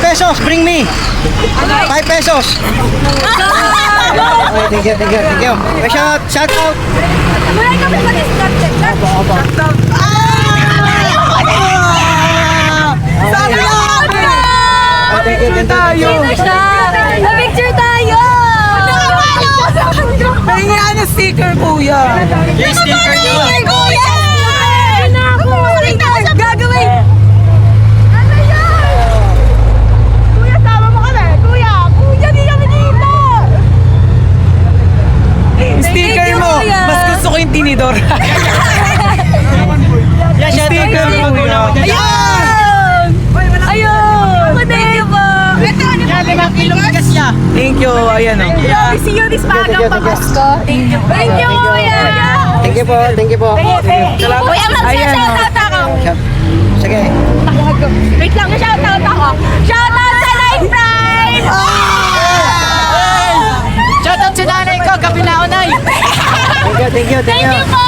pesos, bring me. 5 pesos. Okay, thank you. Shout out. Picture tayo! Picture tayo! Pahingaan na sticker, kuya! Yung sticker nyo. Kuya! Gagawin! Ano yan? Kuya, sama mo kami! Kuya! Kuya, di kami dito! Sticker mo! Mas gusto ko yung tinidor. Sticker mo, kuya! Ayun! Ayun! Thank you po! Thank you, ayan o. See you this magang pamasko. Thank you. Thank you, kuya. Thank you po. Kuya, mag-shoutout ako. Sige. Wait lang, shoutout ako. Shoutout sa Life Pride! Shoutout si nanay ko, gabi na unay. Thank you. Thank you po!